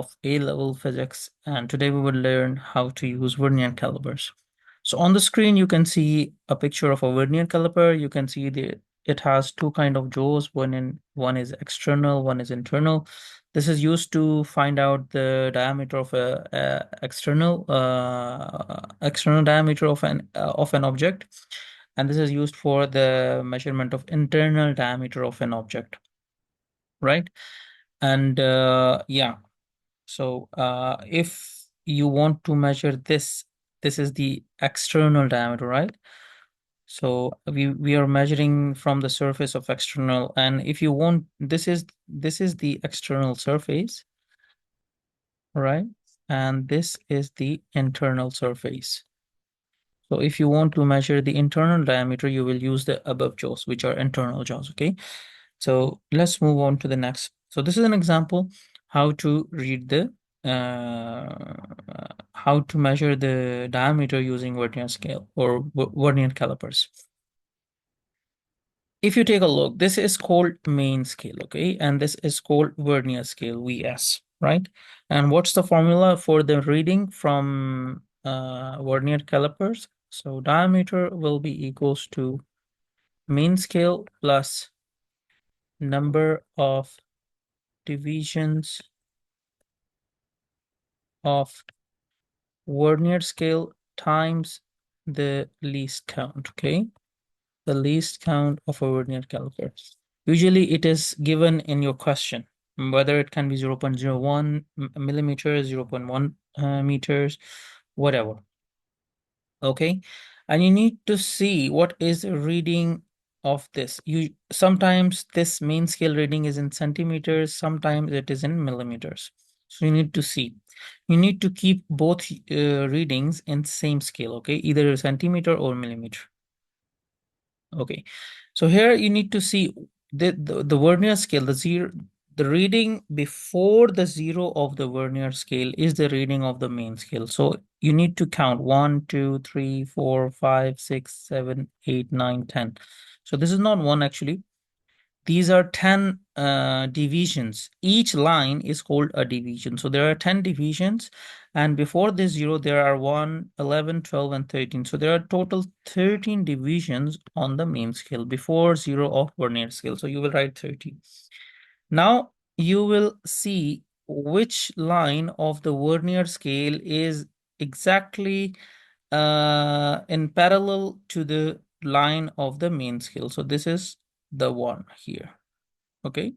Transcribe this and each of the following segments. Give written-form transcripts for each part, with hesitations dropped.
of A-level physics, and today we will learn how to use Vernier calipers. So on the screen, you can see a picture of a Vernier caliper. You can see it has two kind of jaws. One is external, one is internal. This is used to find out the diameter of a external diameter of an object, and this is used for the measurement of internal diameter of an object, right? And yeah. So if you want to measure this, this is the external diameter, right? So we are measuring from the surface of external, and if you want, this is the external surface, right? And this is the internal surface. So if you want to measure the internal diameter, you will use the above jaws, which are internal jaws, okay? So let's move on to the next. So this is an example how to read the how to measure the diameter using vernier scale or vernier calipers. If you take a look, this is called main scale, okay? And this is called vernier scale, VS, right? And what's the formula for the reading from vernier calipers? So diameter will be equals to main scale plus number of divisions of Vernier scale times the least count, okay? The least count of a Vernier caliper. Usually it is given in your question, whether it can be 0.01 millimeters, 0.1 meters, whatever, okay? And you need to see what is the reading of this. Sometimes this main scale reading is in centimeters, sometimes it is in millimeters. So you need to see. You need to keep both readings in same scale, okay? Either a centimeter or millimeter. Okay. So here you need to see the Vernier scale, the reading before the zero of the Vernier scale is the reading of the main scale. So you need to count 1, 2, 3, 4, 5, 6, 7, 8, 9, 10. So this is not one actually. These are 10 divisions. Each line is called a division. So there are 10 divisions. And before this zero, there are 1, 11, 12, and 13. So there are total 13 divisions on the main scale before zero of Vernier scale. So you will write 13. Now you will see which line of the Vernier scale is exactly in parallel to the line of the main scale. So this is the one here. Okay,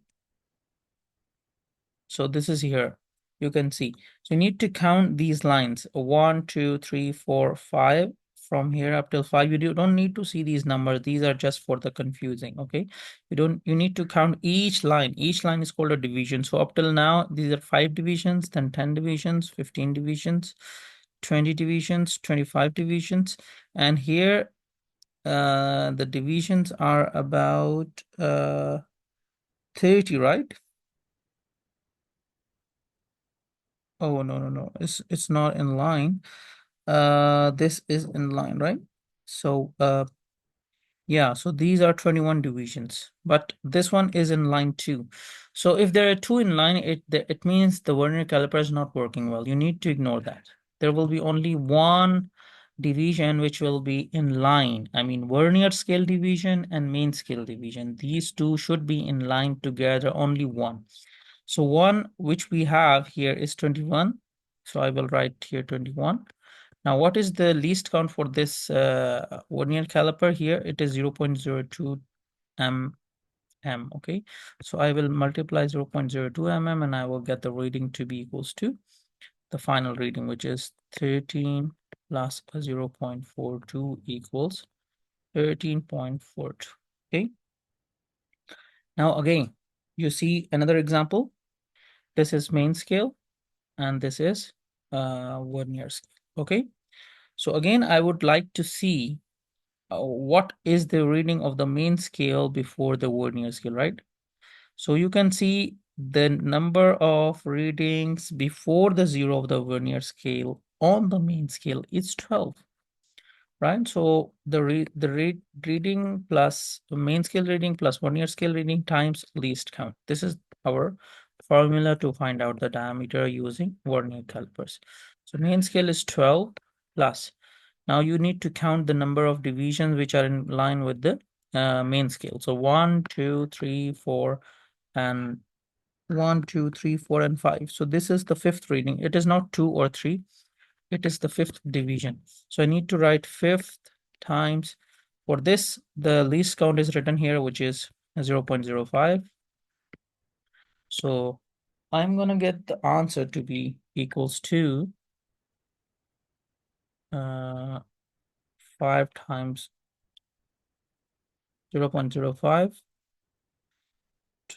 so this is here. You can see. So you need to count these lines. 1, 2, 3, 4, 5. From here up till 5. You don't need to see these numbers. These are just for the confusing. Okay. You need to count each line. Each line is called a division. So up till now, these are 5 divisions, then 10 divisions, 15 divisions, 20 divisions, 25 divisions. And here the divisions are about 30, right? Oh, no, no, no. It's not in line. This is in line, right? So, yeah, so these are 21 divisions, but this one is in line too. So if there are two in line, it means the Vernier caliper is not working well. You need to ignore that. There will be only one division which will be in line. I mean, Vernier scale division and main scale division. These two should be in line together, only one. So one which we have here is 21. So I will write here 21. Now, what is the least count for this vernier caliper here? It is 0.02 mm. Okay, so I will multiply 0.02 mm and I will get the reading to be equals to the final reading, which is 13 plus 0.42 equals 13.42. Okay, now again, you see another example. This is main scale and this is vernier scale. Okay, so again, I would like to see what is the reading of the main scale before the vernier scale, right? So you can see the number of readings before the zero of the vernier scale on the main scale is 12, right? So the reading plus the main scale reading plus vernier scale reading times least count. This is our formula to find out the diameter using Vernier calipers. So main scale is 12 plus. Now you need to count the number of divisions which are in line with the main scale. So 1, 2, 3, 4, and 1, 2, 3, 4, and 5. So this is the fifth reading. It is not 2 or 3. It is the fifth division. So I need to write fifth times. For this, the least count is written here, which is 0.05. So I'm going to get the answer to be equals to 5 times 0.05,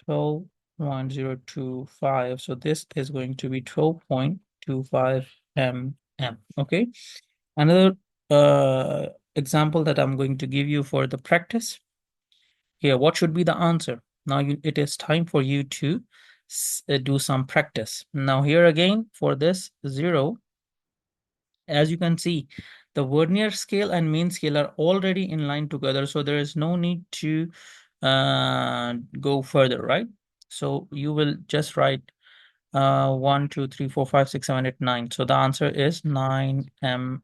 12.025. So this is going to be 12.25 mm. Okay. Another example that I'm going to give you for the practice. Here, what should be the answer? Now it is time for you to do some practice. Now here again, for this 0, as you can see, the Vernier scale and main scale are already in line together, so there is no need to go further, right? So you will just write 1, 2, 3, 4, 5, 6, 7, 8, 9. So the answer is 9 mm.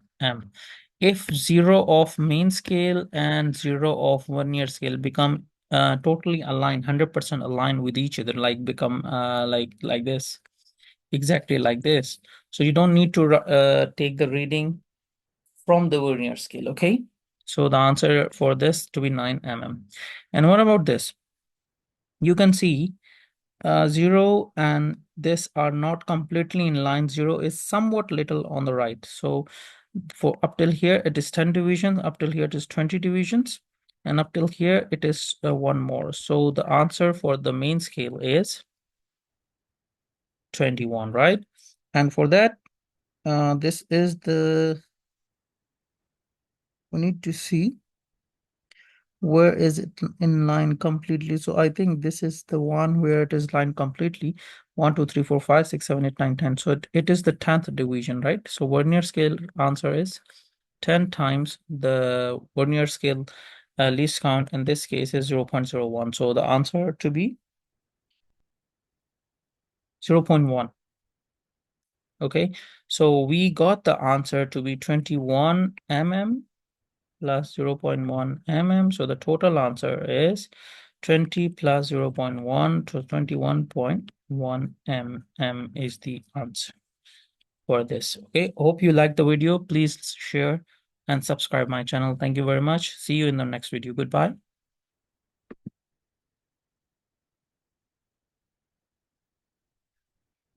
If 0 of main scale and 0 of Vernier scale become totally aligned, 100% aligned with each other, like become like this, exactly like this. So you don't need to take the reading from the Vernier scale, okay? So the answer for this to be 9 mm. And what about this? You can see 0 and this are not completely in line. 0 is somewhat little on the right. So for up till here, it is 10 divisions. Up till here, it is 20 divisions. And up till here, it is one more. So the answer for the main scale is 21, right? And for that, this is we need to see where is it in line completely. So I think this is the one where it is lined completely. 1, 2, 3, 4, 5, 6, 7, 8, 9, 10. So it is the 10th division, right? So Vernier scale answer is 10 times the Vernier scale least count. In this case is 0.01. So the answer to be 0.1. Okay, so we got the answer to be 21 mm plus 0.1 mm. So the total answer is 20 plus 0.1 to 21.1 mm is the answer for this. Okay, hope you liked the video. Please share and subscribe my channel. Thank you very much. See you in the next video. Goodbye.